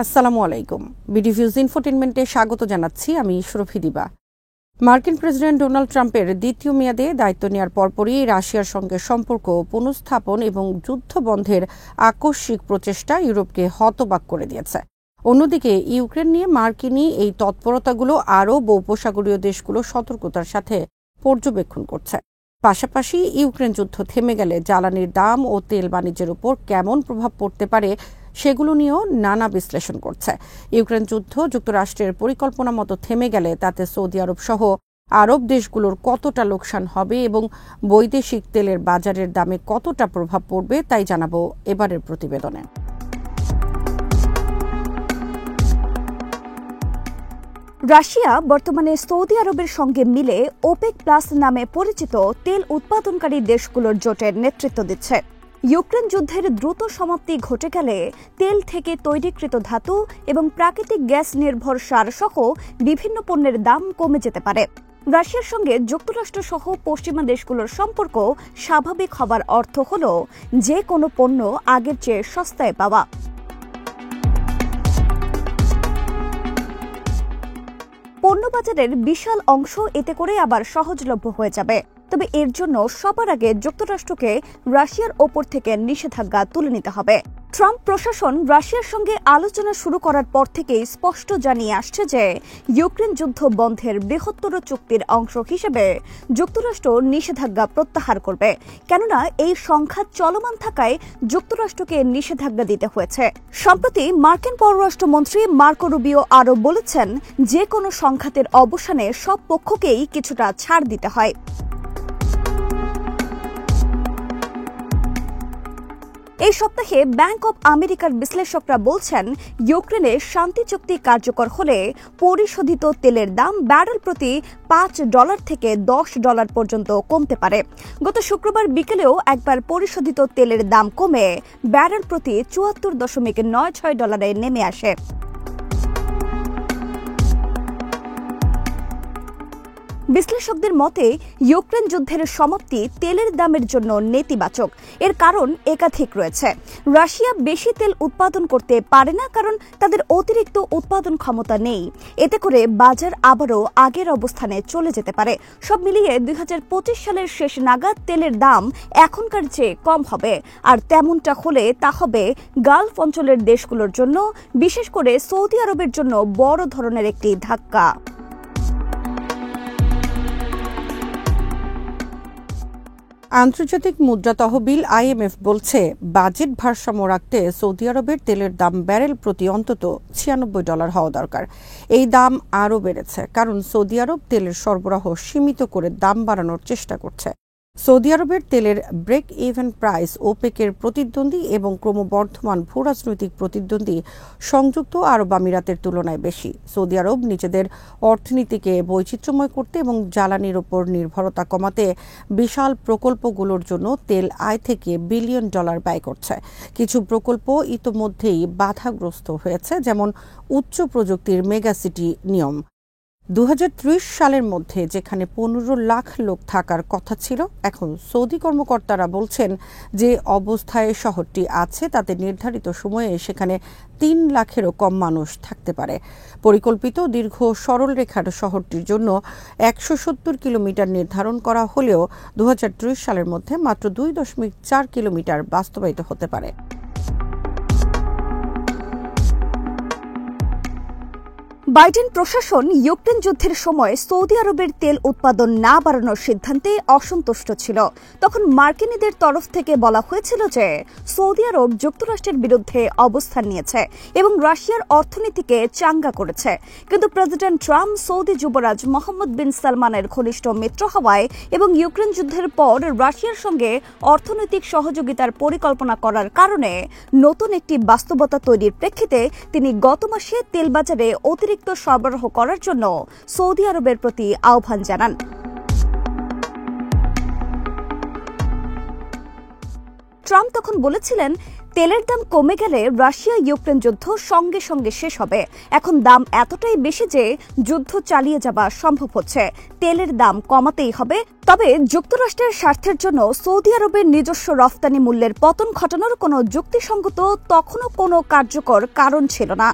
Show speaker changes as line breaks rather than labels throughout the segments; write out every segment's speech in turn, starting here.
আসসালামু আলাইকুম। বিডিভিউজ ইনফোটেনমেন্টে স্বাগত জানাচ্ছি। আমি সুরভি দিবা। মার্কিন প্রেসিডেন্ট ডোনাল্ড ট্রাম্পের দ্বিতীয় মেয়াদে দায়িত্ব নেওয়ার পরপরই রাশিয়ার সঙ্গে সম্পর্ক পুনঃস্থাপন এবং যুদ্ধ বন্ধের আকস্মিক প্রচেষ্টা ইউরোপকে হতবাক করে দিয়েছে। অন্যদিকে ইউক্রেন নিয়ে মার্কিনী এই তৎপরতাগুলো আরব ও উপসাগরীয় দেশগুলো সতর্কতার সাথে পর্যবেক্ষণ করছে। পাশাপাশি ইউক্রেন যুদ্ধ থেমে গেলে জ্বালানির দাম ও তেল বাণিজ্যের উপর কেমন প্রভাব পড়তে পারে সেগুলো নিয়েও নানা বিশ্লেষণ করছে। ইউক্রেন যুদ্ধ যুক্তরাষ্ট্রের পরিকল্পনা মতো থেমে গেলে তাতে সৌদি আরব সহ আরব দেশগুলোর কতটা লোকসান হবে এবং বৈদেশিক তেলের বাজারের দামে কতটা প্রভাব পড়বে তাই জানাবো এবারের প্রতিবেদনে।
রাশিয়া বর্তমানে সৌদি আরবের সঙ্গে মিলে ওপেক প্লাস নামে পরিচিত তেল উৎপাদনকারী দেশগুলোর জোটের নেতৃত্ব দিচ্ছে। ইউক্রেন যুদ্ধের দ্রুত সমাপ্তি ঘটে গেলে তেল থেকে তৈরিকৃত ধাতু এবং প্রাকৃতিক গ্যাস নির্ভর সার সহ বিভিন্ন পণ্যের দাম কমে যেতে পারে। রাশিয়ার সঙ্গে যুক্তরাষ্ট্র সহ পশ্চিমা দেশগুলোর সম্পর্ক স্বাভাবিক হবার অর্থ হল যে কোনো পণ্য আগের চেয়ে সস্তায় পাওয়া। পণ্যবাজারের বিশাল অংশ এতে করে আবার সহজলভ্য হয়ে যাবে। তবে এর জন্য সবার আগে যুক্তরাষ্ট্রকে রাশিয়ার ওপর থেকে নিষেধাজ্ঞা তুলে নিতে হবে। ট্রাম্প প্রশাসন রাশিয়ার সঙ্গে আলোচনা শুরু করার পর থেকেই স্পষ্ট জানিয়ে আসছে যে ইউক্রেন যুদ্ধ বন্ধের বৃহত্তর চুক্তির অংশ হিসেবে যুক্তরাষ্ট্র নিষেধাজ্ঞা প্রত্যাহার করবে, কেননা এই সংঘাত চলমান থাকায় যুক্তরাষ্ট্রকে নিষেধাজ্ঞা দিতে হয়েছে। সম্প্রতি মার্কিন পররাষ্ট্রমন্ত্রী মার্কো রুবিও আরও বলেছেন, যে কোনো সংঘাতের অবসানে সব পক্ষকেই কিছুটা ছাড় দিতে হয়। এই সপ্তাহে ব্যাংক অব আমেরিকার বিশ্লেষকরা বলছেন, ইউক্রেনে শান্তি চুক্তি কার্যকর হলে পরিশোধিত তেলের দাম ব্যারেল প্রতি $5 থেকে $10 পর্যন্ত কমতে পারে। গত শুক্রবার বিকেলেও একবার পরিশোধিত তেলের দাম কমে ব্যারেল প্রতি $74.96 নেমে আসে। বিশ্লেষকদের মতে ইউক্রেন যুদ্ধের সমাপ্তি তেলের দামের জন্য নেতিবাচক। এর কারণ একাধিক রয়েছে। রাশিয়া বেশি তেল উৎপাদন করতে পারে না, কারণ তাদের অতিরিক্ত উৎপাদন ক্ষমতা নেই। এতে করে বাজার আবারও আগের অবস্থানে চলে যেতে পারে। সব মিলিয়ে 2025 সালের শেষ নাগাদ তেলের দাম এখনকার চেয়ে কম হবে। আর তেমনটা হলে তা হবে গালফ অঞ্চলের দেশগুলোর জন্য, বিশেষ করে সৌদি আরবের জন্য বড় ধরনের একটি ধাক্কা।
আন্তর্জাতিক মুদ্রা তহবিল IMF বলছে, বাজেট ভারসাম্য রাখতে সৌদি আরবের তেলের দাম ব্যারেল প্রতি অন্তত $96 হওয়া দরকার। এই দাম আরও বেড়েছে কারণ সৌদি আরব তেলের সরবরাহ সীমিত করে দাম বাড়ানোর চেষ্টা করছে। সৌদি আরবের তেলের ব্রেক ইভেন প্রাইস ওপেকের প্রতিদ্বন্দ্বী এবং ক্রমবর্ধমান ভূরাজনৈতিক প্রতিদ্বন্দ্বী সংযুক্ত আরব আমিরাতের তুলনায় বেশি। সৌদি আরব নিজেদের অর্থনীতিকে বৈচিত্র্যময় করতে এবং জ্বালানির ওপর নির্ভরতা কমাতে বিশাল প্রকল্পগুলোর জন্য তেল আয় থেকে $1 বিলিয়ন ব্যয় করছে। কিছু প্রকল্প ইতোমধ্যেই বাধাগ্রস্ত হয়েছে, যেমন উচ্চ প্রযুক্তির মেগাসিটি নিয়ম। 2030 সালের মধ্যে যেখানে 15 লাখ লোক থাকার কথা ছিল, এখন সৌদি কর্মকর্তারা বলছেন যে অবস্থায় শহরটি আছে তাতে নির্ধারিত সময়ে সেখানে 3 লাখেরও কম মানুষ থাকতে পারে। পরিকল্পিত দীর্ঘ সরল রেখার শহরটির জন্য 170 কিলোমিটার নির্ধারণ করা হলেও 2030 সালের মধ্যে মাত্র 2.4 কিলোমিটার বাস্তবায়িত হতে পারে।
বাইডেন প্রশাসন ইউক্রেন যুদ্ধের সময় সৌদি আরবের তেল উৎপাদন না বাড়ানোর সিদ্ধান্তে অসন্তুষ্ট ছিল। তখন মার্কিনীদের তরফ থেকে বলা হয়েছিল যে সৌদি আরব যুক্তরাষ্ট্রের বিরুদ্ধে অবস্থান নিয়েছে এবং রাশিয়ার অর্থনীতিকে চাঙ্গা করেছে। কিন্তু প্রেসিডেন্ট ট্রাম্প সৌদি যুবরাজ মোহাম্মদ বিন সালমানের ঘনিষ্ঠ মিত্র হওয়ায় এবং ইউক্রেন যুদ্ধের পর রাশিয়ার সঙ্গে অর্থনৈতিক সহযোগিতার পরিকল্পনা করার কারণে নতুন একটি বাস্তবতা তৈরির প্রেক্ষিতে তিনি গত মাসে তেল বাজারে অতিরিক্ত সরবরাহ করার জন্য সৌদি আরবের প্রতি আহ্বান জানান। ট্রাম্প তখন বলেছিলেন, তেলের দাম কমে গেলে রাশিয়া ইউক্রেন যুদ্ধ সঙ্গে সঙ্গে শেষ হবে। এখন দাম এতটাই বেশি যে যুদ্ধ চালিয়ে যাওয়া সম্ভব হচ্ছে। তেলের দাম কমাতেই হবে। তবে যুক্তরাষ্ট্রের স্বার্থের জন্য সৌদি আরবের নিজস্ব রফতানি মূল্যের পতন ঘটানোর কোনো যুক্তিসঙ্গত তখনও কোনো কার্যকর কারণ ছিল না।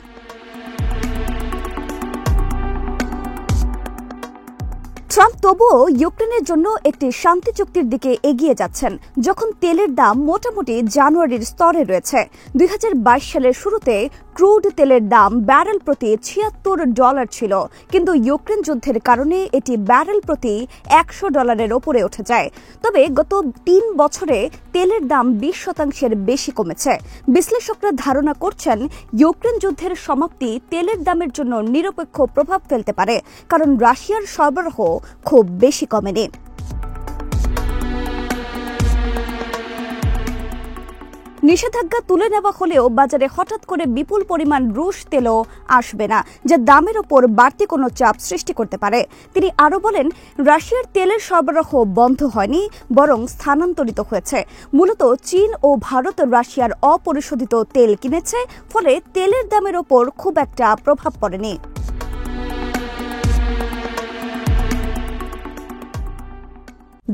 ট্রাম্প তবুও ইউক্রেনের জন্য একটি শান্তি চুক্তির দিকে এগিয়ে যাচ্ছেন, যখন তেলের দাম মোটামুটি জানুয়ারির স্তরে রয়েছে। 2022 সালের শুরুতে ক্রুড তেলের দাম ব্যারেল প্রতি $76 ছিল, কিন্তু ইউক্রেন যুদ্ধের কারণে এটি ব্যারেল প্রতি $100 ওপরে উঠে যায়। তবে গত 3 বছরে তেলের দাম 20% বেশি কমেছে। বিশ্লেষকরা ধারণা করছেন ইউক্রেন যুদ্ধের সমাপ্তি তেলের দামের জন্য নিরপেক্ষ প্রভাব ফেলতে পারে, কারণ রাশিয়ার সরবরাহ খুব বেশি কমেনি। নিষেধাজ্ঞা তুলে নেওয়া হলেও বাজারে হঠাৎ করে বিপুল পরিমাণ রুশ তেলও আসবে না, যা দামের ওপর বাড়তি কোনো চাপ সৃষ্টি করতে পারে। তিনি আরও বলেন, রাশিয়ার তেলের সরবরাহ বন্ধ হয়নি, বরং স্থানান্তরিত হয়েছে। মূলত চীন ও ভারত রাশিয়ার অপরিশোধিত তেল কিনেছে, ফলে তেলের দামের ওপর খুব একটা প্রভাব পড়েনি।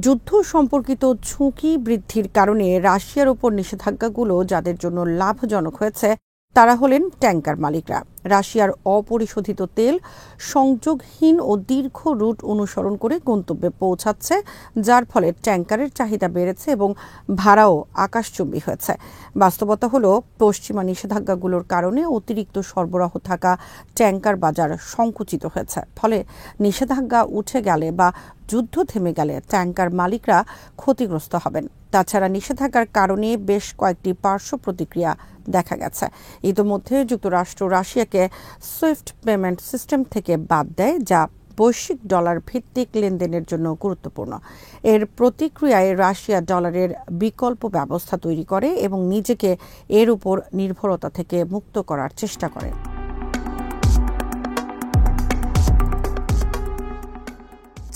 যুদ্ধ সম্পর্কিত ঝুঁকি বৃদ্ধির কারণে রাশিয়ার উপর নিষেধাজ্ঞাগুলো যাদের জন্য লাভজনক হয়েছে তারা হলেন ট্যাঙ্কার মালিকরা। রাশিয়ার অপরিশোধিত তেল সংযোগহীন ও দীর্ঘ রুট অনুসরণ করে গন্তব্যে পৌঁছাচ্ছে, যার ফলে ট্যাঙ্কারের চাহিদা বেড়েছে এবং ভাড়াও আকাশচুম্বী হয়েছে। বাস্তবতা হলো, পশ্চিমা নিষেধাজ্ঞাগুলোর কারণে অতিরিক্ত সরবরাহ থাকা ট্যাঙ্কার বাজার সংকুচিত হয়েছে। ফলে নিষেধাজ্ঞা উঠে গেলে বা যুদ্ধ থেমে গেলে ট্যাঙ্কার মালিকরা ক্ষতিগ্রস্ত হবেন। তাছাড়া নিষেধাজ্ঞার কারণে বেশ কয়েকটি পার্শ্ব প্রতিক্রিয়া দেখা গেছে। ইতোমধ্যে যুক্তরাষ্ট্র রাশিয়াকে সুইফট পেমেন্ট সিস্টেম থেকে বাদ দেয়, যা বৈশ্বিক ডলার ভিত্তিক লেনদেনের জন্য গুরুত্বপূর্ণ। এর প্রতিক্রিয়ায় রাশিয়া ডলারের বিকল্প ব্যবস্থা তৈরি করে এবং নিজেকে এর উপর নির্ভরতা থেকে মুক্ত করার চেষ্টা করে।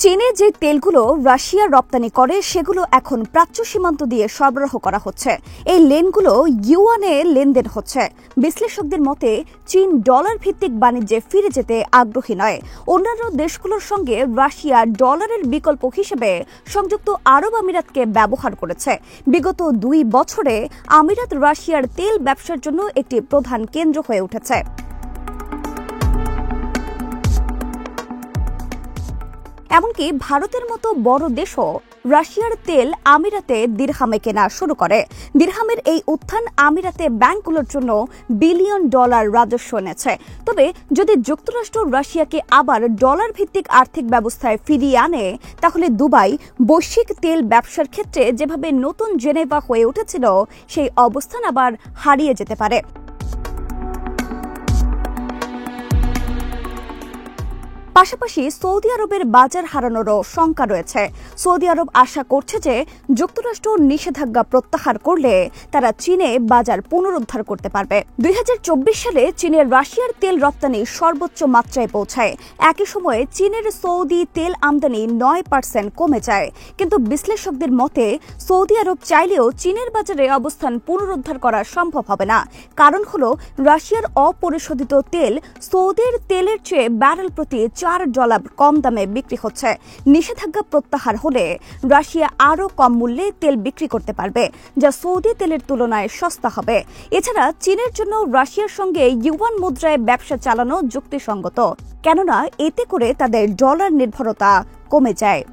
চীনে যে তেলগুলো রাশিয়া রপ্তানি করে সেগুলো এখন প্রাচ্য সীমান্ত দিয়ে সরবরাহ করা হচ্ছে। এই লেনগুলো ইউয়ানে লেনদেন হচ্ছে। বিশ্লেষকদের মতে চীন ডলার ভিত্তিক বাণিজ্যে ফিরে যেতে আগ্রহী নয়। অন্যান্য দেশগুলোর সঙ্গে রাশিয়া ডলারের বিকল্প হিসেবে সংযুক্ত আরব আমিরাতকে ব্যবহার করেছে। বিগত 2 বছরে আমিরাত রাশিয়ার তেল ব্যবসার জন্য একটি প্রধান কেন্দ্র হয়ে উঠেছে। এমনকি ভারতের মতো বড় দেশও রাশিয়ার তেল আমিরাতে দিরহামে কেনা শুরু করে। দিরহামের এই উত্থান আমিরাতে ব্যাংকগুলোর জন্য $বিলিয়ন রাজস্ব এনেছে। তবে যদি যুক্তরাষ্ট্র রাশিয়াকে আবার ডলার ভিত্তিক আর্থিক ব্যবস্থায় ফিরিয়ে আনে, তাহলে দুবাই বৈশ্বিক তেল ব্যবসার ক্ষেত্রে যেভাবে নতুন জেনেভা হয়ে উঠেছিল, সেই অবস্থান আবার হারিয়ে যেতে পারে। পাশাপাশি সৌদি আরবের বাজার হারানোরও শঙ্কা রয়েছে। সৌদি আরব আশা করছে যে যুক্তরাষ্ট্র নিষেধাজ্ঞা প্রত্যাহার করলে তারা চীনে বাজার পুনরুদ্ধার করতে পারবে। 2024 সালে চীনের রাশিয়ার তেল রপ্তানি সর্বোচ্চ মাত্রায় পৌঁছায়। একই সময়ে চীনের সৌদি তেল আমদানি 9% কমে যায়। কিন্তু বিশ্লেষকদের মতে সৌদি আরব চাইলেও চীনের বাজারে অবস্থান পুনরুদ্ধার করা সম্ভব হবে না। কারণ হলো, রাশিয়ার অপরিশোধিত তেল সৌদির তেলের চেয়ে ব্যারেল প্রতি $4 কম দামে বিক্রি হচ্ছে। নিষেধাজ্ঞা প্রত্যাহার হলে রাশিয়া আরও কম মূল্যে তেল বিক্রি করতে পারবে, যা সৌদি তেলের তুলনায় সস্তা হবে। এছাড়া চীনের জন্য রাশিয়ার সঙ্গে ইউয়ান মুদ্রায় ব্যবসা চালানো যুক্তিসঙ্গত, কেননা এতে করে তাদের ডলার নির্ভরতা কমে যায়।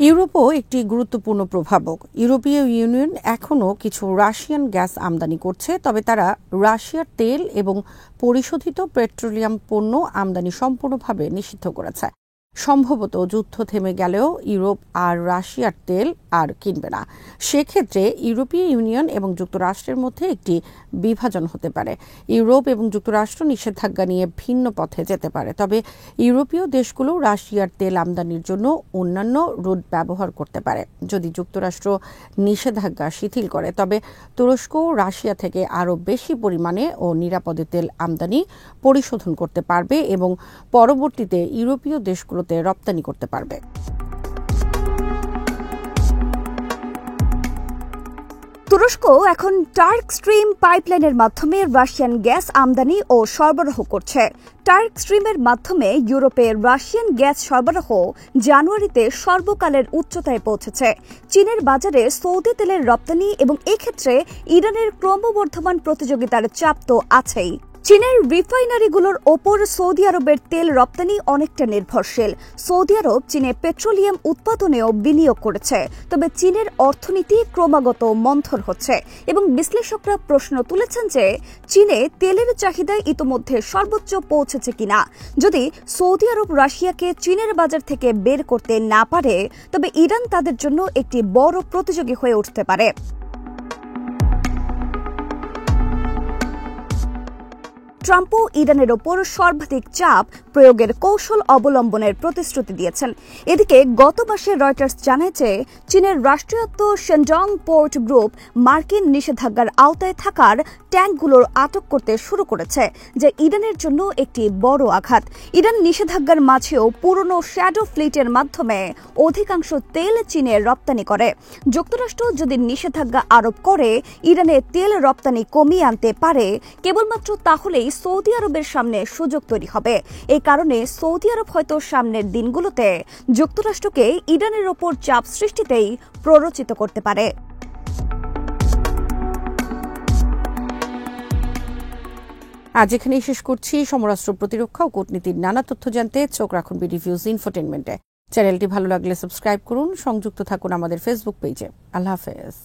ইউরোপও একটি গুরুত্বপূর্ণ প্রভাবক। ইউরোপীয় ইউনিয়ন এখনও কিছু রাশিয়ান গ্যাস আমদানি করছে, তবে তারা রাশিয়ার তেল এবং পরিশোধিত পেট্রোলিয়াম পণ্য আমদানি সম্পূর্ণভাবে নিষিদ্ধ করেছে। সম্ভবত যুদ্ধ থেমে গেলেও ইউরোপ আর রাশিয়ার তেল আর কিনবে না। সেক্ষেত্রে ইউরোপীয় ইউনিয়ন এবং যুক্তরাষ্ট্রের মধ্যে একটি বিভাজন হতে পারে। ইউরোপ এবং যুক্তরাষ্ট্র নিষেধাজ্ঞা নিয়ে ভিন্ন পথে যেতে পারে, তবে ইউরোপীয় দেশগুলো রাশিয়ার তেল আমদানির জন্য অন্যান্য রুট ব্যবহার করতে পারে। যদি যুক্তরাষ্ট্র নিষেধাজ্ঞা শিথিল করে, তবে তুরস্ক রাশিয়া থেকে আরও বেশি পরিমাণে ও নিরাপদে তেল আমদানি পরিশোধন করতে পারবে এবং পরবর্তীতে ইউরোপীয় দেশগুলোতে রপ্তানি করতে পারবে।
তুরস্ক এখন টার্ক স্ট্রিম পাইপলাইনের মাধ্যমে রাশিয়ান গ্যাস আমদানি ও সরবরাহ করছে। টার্ক স্ট্রিমের মাধ্যমে ইউরোপে রাশিয়ান গ্যাস সরবরাহ জানুয়ারিতে সর্বকালের উচ্চতায় পৌঁছেছে। চীনের বাজারে সৌদি তেলের রপ্তানি এবং এক্ষেত্রে ইরানের ক্রমবর্ধমান প্রতিযোগিতার চাপ তো আছেই। চীনের রিফাইনারিগুলোর ওপর সৌদি আরবের তেল রপ্তানি অনেকটা নির্ভরশীল। সৌদি আরব চীনে পেট্রোলিয়াম উৎপাদনেও বিনিয়োগ করেছে, তবে চীনের অর্থনীতি ক্রমাগত মন্থর হচ্ছে এবং বিশ্লেষকরা প্রশ্ন তুলেছেন যে চীনে তেলের চাহিদা ইতোমধ্যে সর্বোচ্চ পৌঁছেছে কিনা। যদি সৌদি আরব রাশিয়াকে চীনের বাজার থেকে বের করতে না পারে, তবে ইরান তাদের জন্য একটি বড় প্রতিযোগী হয়ে উঠতে পারে। ট্রাম্পও ইরানের ওপর সর্বাধিক চাপ প্রয়োগের কৌশল অবলম্বনের প্রতিশ্রুতি দিয়েছেন। এদিকে গত মাসে রয়টার্স জানায় যে চীনের রাষ্ট্রায়ত্ত শেনডং পোর্ট গ্রুপ মার্কিন নিষেধাজ্ঞার আওতায় থাকার ট্যাঙ্কগুলোর আটক করতে শুরু করেছে, যা ইরানের জন্য একটি বড় আঘাত। ইরান নিষেধাজ্ঞার মাঝেও পুরনো শ্যাডো ফ্লিটের মাধ্যমে অধিকাংশ তেল চীনে রপ্তানি করে। যুক্তরাষ্ট্র যদি নিষেধাজ্ঞা আরোপ করে ইরানে তেল রপ্তানি কমিয়ে আনতে পারে, কেবলমাত্র তাহলেই সৌদি আরবের সামনে সুযোগ তৈরি হবে। এই কারণে সৌদি আরব হয়তো সামনের দিনগুলোতে যুক্তরাষ্ট্রকে ইরানের ওপর চাপ সৃষ্টিতেই প্ররোচিত করতে পারে।
আজ এখানেই শেষ করছি। সমরাষ্ট্র, প্রতিরক্ষা ও কূটনীতির নানা তথ্য জানতে চোখ রাখুন বিডি ভিউজ ইনফোটেইনমেন্টে। চ্যানেলটি ভালো লাগলে সাবস্ক্রাইব করুন, সংযুক্ত থাকুন আমাদের ফেসবুক পেজে। আল্লাহ হাফেজ।